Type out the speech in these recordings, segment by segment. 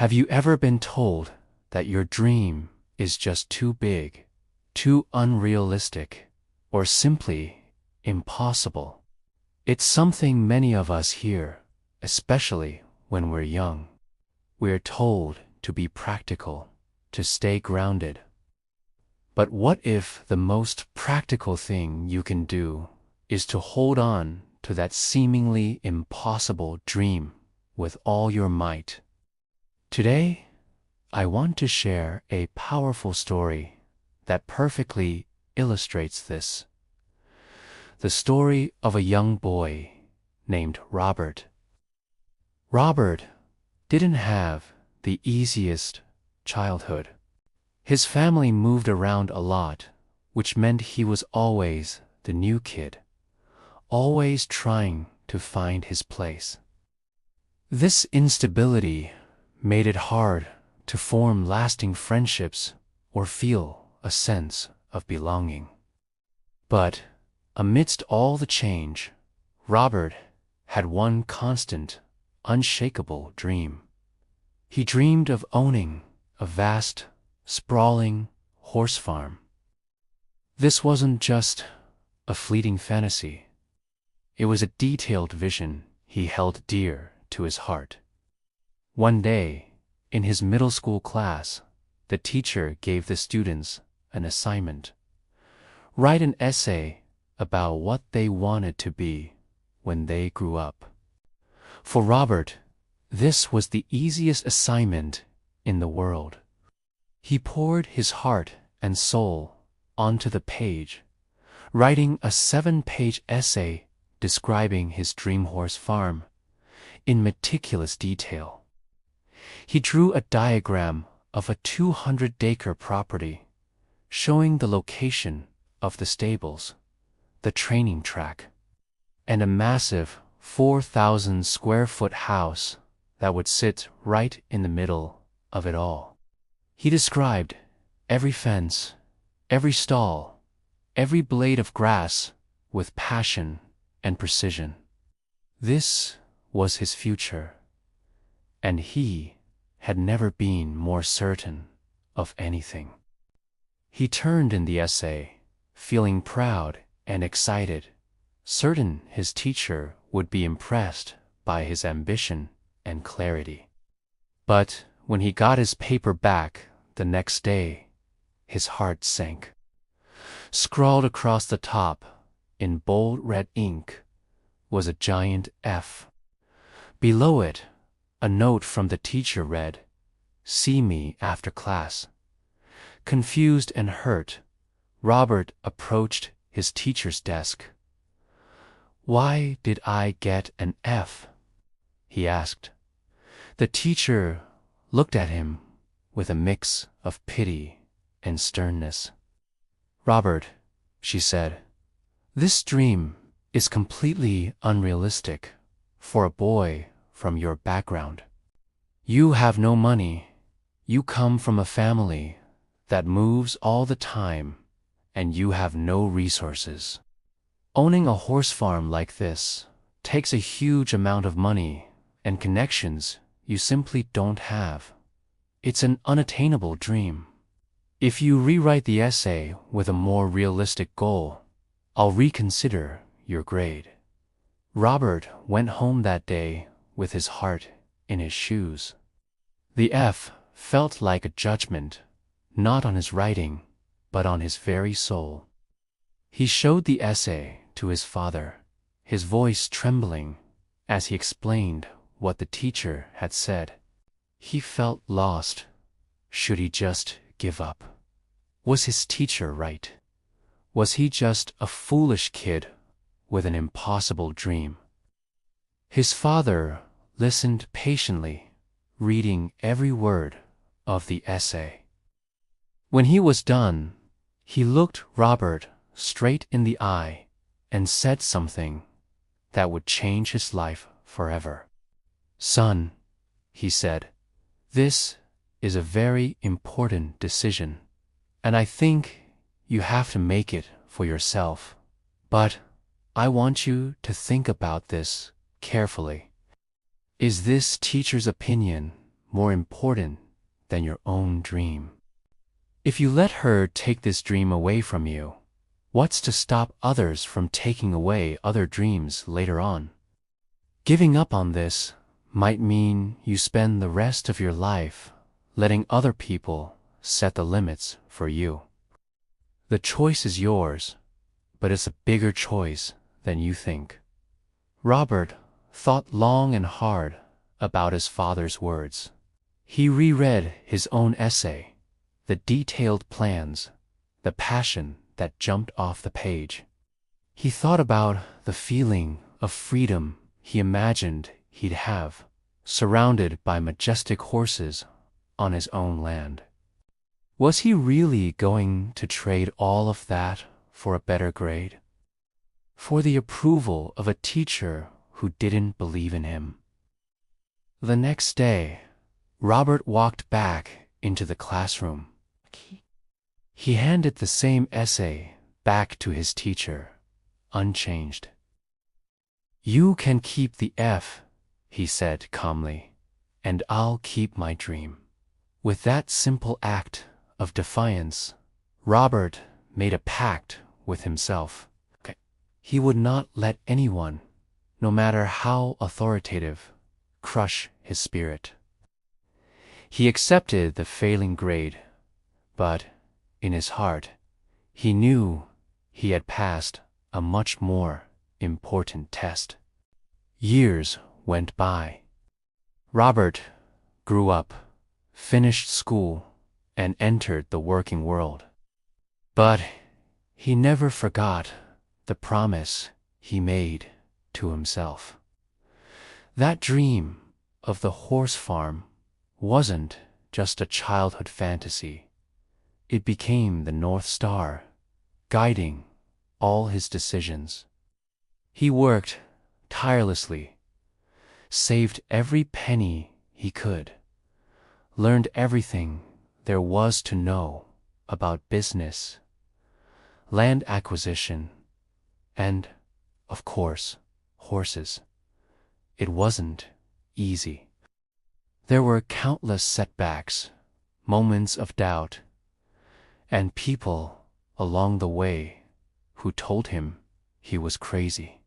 Have you ever been told that your dream is just too big, too unrealistic, or simply impossible? It's something many of us hear, especially when we're young. We're told to be practical, to stay grounded. But what if the most practical thing you can do is to hold on to that seemingly impossible dream with all your might? Today, I want to share a powerful story that perfectly illustrates this. The story of a young boy named Robert. Robert didn't have the easiest childhood. His family moved around a lot, which meant he was always the new kid, always trying to find his place. This instability made it hard to form lasting friendships or feel a sense of belonging. But amidst all the change, Robert had one constant, unshakable dream. He dreamed of owning a vast, sprawling horse farm. This wasn't just a fleeting fantasy. It was a detailed vision he held dear to his heart. One day, in his middle school class, the teacher gave the students an assignment. Write an essay about what they wanted to be when they grew up. For Robert, this was the easiest assignment in the world. He poured his heart and soul onto the page, writing a 7-page essay describing his dream horse farm in meticulous detail. He drew a diagram of a 200-acre property, showing the location of the stables, the training track, and a massive 4,000-square-foot house that would sit right in the middle of it all. He described every fence, every stall, every blade of grass with passion and precision. This was his future, and he had never been more certain of anything. He turned in the essay, feeling proud and excited, certain his teacher would be impressed by his ambition and clarity. But when he got his paper back the next day, his heart sank. Scrawled across the top, in bold red ink, was a giant F. Below it, a note from the teacher read, "See me after class." Confused and hurt, Robert approached his teacher's desk. "Why did I get an F?" he asked. The teacher looked at him with a mix of pity and sternness. "Robert," she said, "this dream is completely unrealistic for a boy from your background. You have no money, you come from a family that moves all the time, and you have no resources. Owning a horse farm like this takes a huge amount of money and connections you simply don't have. It's an unattainable dream. If you rewrite the essay with a more realistic goal, I'll reconsider your grade." Robert went home that day with his heart in his shoes. The F felt like a judgment, not on his writing, but on his very soul. He showed the essay to his father, his voice trembling as he explained what the teacher had said. He felt lost. Should he just give up? Was his teacher right? Was he just a foolish kid with an impossible dream? His father listened patiently, reading every word of the essay. When he was done, he looked Robert straight in the eye and said something that would change his life forever. "Son," he said, "this is a very important decision, and I think you have to make it for yourself. But I want you to think about this carefully. Is this teacher's opinion more important than your own dream. If you let her take this dream away from you, what's to stop others from taking away other dreams later on? Giving up on this might mean you spend the rest of your life letting other people set the limits for you. The choice is yours, but it's a bigger choice than you think. Robert thought long and hard about his father's words. He reread his own essay, the detailed plans, the passion that jumped off the page. He thought about the feeling of freedom he imagined he'd have, surrounded by majestic horses on his own land. Was he really going to trade all of that for a better grade? For the approval of a teacher who didn't believe in him? The next day, Robert walked back into the classroom. He handed the same essay back to his teacher, unchanged. "You can keep the F," he said calmly, "and I'll keep my dream." With that simple act of defiance, Robert made a pact with himself. He would not let anyone, no matter how authoritative, crush his spirit. He accepted the failing grade, but in his heart, he knew he had passed a much more important test. Years went by. Robert grew up, finished school, and entered the working world. But he never forgot the promise he made to himself. That dream of the horse farm wasn't just a childhood fantasy. It became the North Star, guiding all his decisions. He worked tirelessly, saved every penny he could, learned everything there was to know about business, land acquisition, and, of course, horses. It wasn't easy. There were countless setbacks, moments of doubt, and people along the way who told him he was crazy.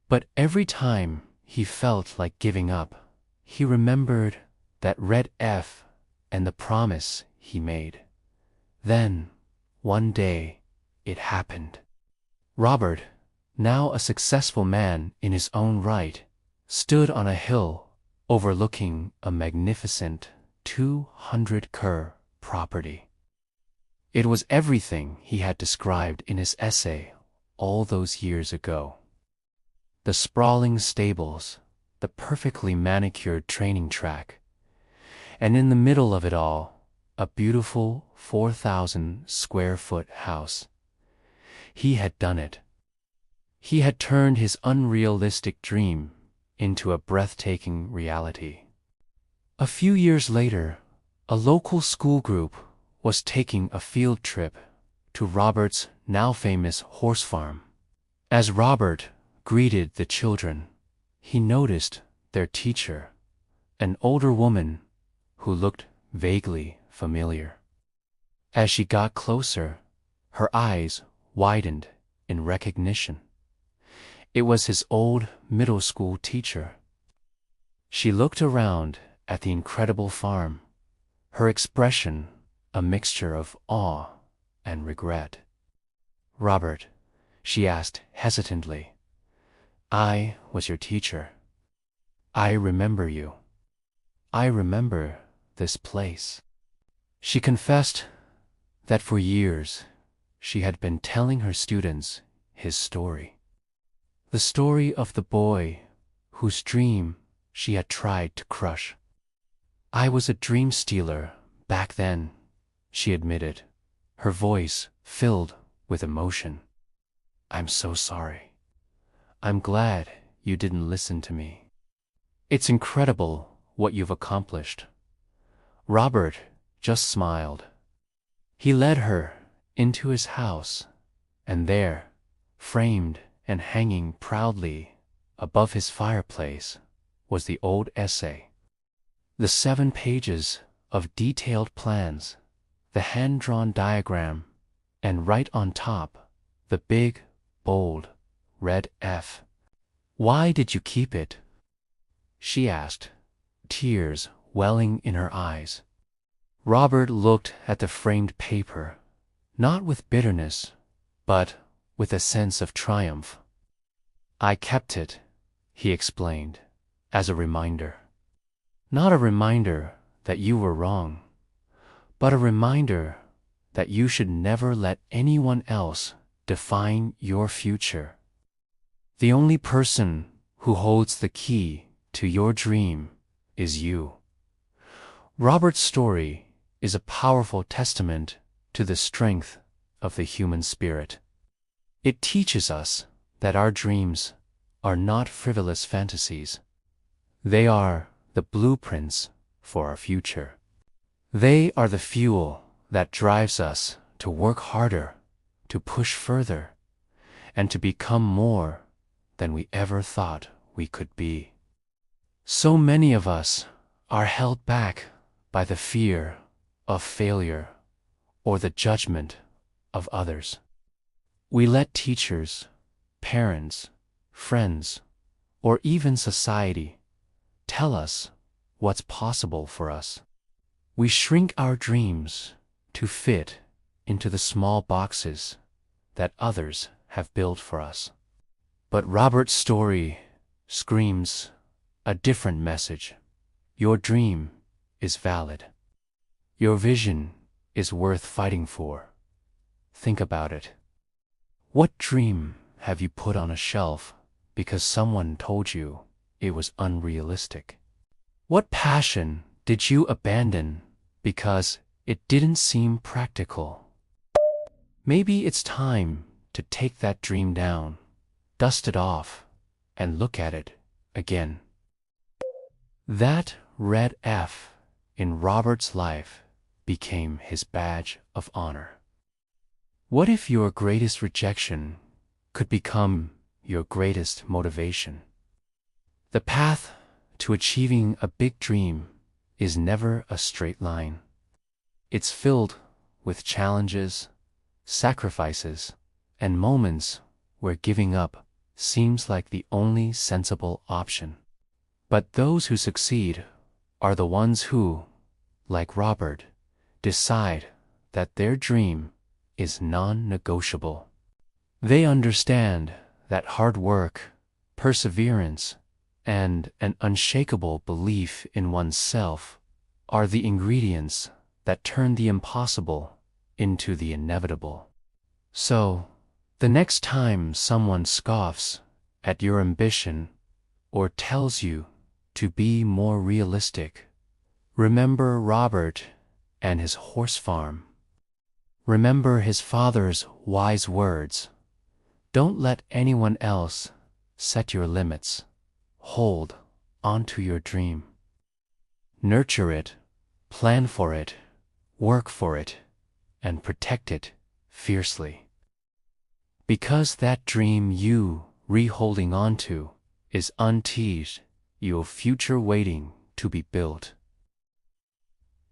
But every time he felt like giving up, he remembered that red F and the promise he made. Then, one day, it happened. Robert, now a successful man in his own right, stood on a hill overlooking a magnificent 200-acre property. It was everything he had described in his essay all those years ago. The sprawling stables, the perfectly manicured training track, and in the middle of it all, a beautiful 4,000-square-foot house. He had done it. He had turned his unrealistic dream into a breathtaking reality. A few years later, a local school group was taking a field trip to Robert's now famous horse farm. As Robert greeted the children, he noticed their teacher, an older woman who looked vaguely familiar. As she got closer, her eyes widened in recognition. It was his old middle school teacher. She looked around at the incredible farm, her expression a mixture of awe and regret. "Robert," she asked hesitantly, "I was your teacher. I remember you. I remember this place." She confessed that for years she had been telling her students his story. The story of the boy whose dream she had tried to crush. "I was a dream stealer back then," she admitted, her voice filled with emotion. "I'm so sorry. I'm glad you didn't listen to me. It's incredible what you've accomplished." Robert just smiled. He led her into his house, and there, framed and hanging proudly above his fireplace, was the old essay. The 7 pages of detailed plans, the hand-drawn diagram, and right on top, the big, bold, red F. "Why did you keep it?" she asked, tears welling in her eyes. Robert looked at the framed paper, not with bitterness, but with a sense of triumph. "I kept it," he explained, "as a reminder. Not a reminder that you were wrong, but a reminder that you should never let anyone else define your future. The only person who holds the key to your dream is you." Robert's story is a powerful testament to the strength of the human spirit. It teaches us that our dreams are not frivolous fantasies. They are the blueprints for our future. They are the fuel that drives us to work harder, to push further, and to become more than we ever thought we could be. So many of us are held back by the fear of failure or the judgment of others. We let teachers, parents, friends, or even society tell us what's possible for us. We shrink our dreams to fit into the small boxes that others have built for us. But Robert's story screams a different message. Your dream is valid. Your vision is worth fighting for. Think about it. What dream have you put on a shelf because someone told you it was unrealistic? What passion did you abandon because it didn't seem practical? Maybe it's time to take that dream down, dust it off, and look at it again. That red F in Robert's life became his badge of honor. What if your greatest rejection could become your greatest motivation? The path to achieving a big dream is never a straight line. It's filled with challenges, sacrifices, and moments where giving up seems like the only sensible option. But those who succeed are the ones who, like Robert, decide that their dream is non-negotiable. They understand that hard work, perseverance, and an unshakable belief in oneself are the ingredients that turn the impossible into the inevitable. So, the next time someone scoffs at your ambition or tells you to be more realistic, remember Robert and his horse farm. Remember his father's wise words. Don't let anyone else set your limits. Hold onto your dream. Nurture it, plan for it, work for it, and protect it fiercely. Because that dream you holding onto is unteased, your future waiting to be built.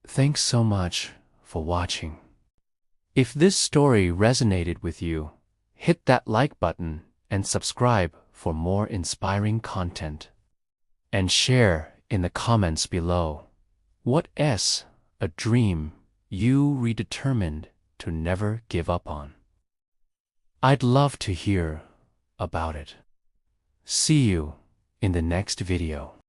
Thanks so much for watching. If this story resonated with you, hit that like button and subscribe for more inspiring content. And share in the comments below. What's a dream you redetermined to never give up on? I'd love to hear about it. See you in the next video.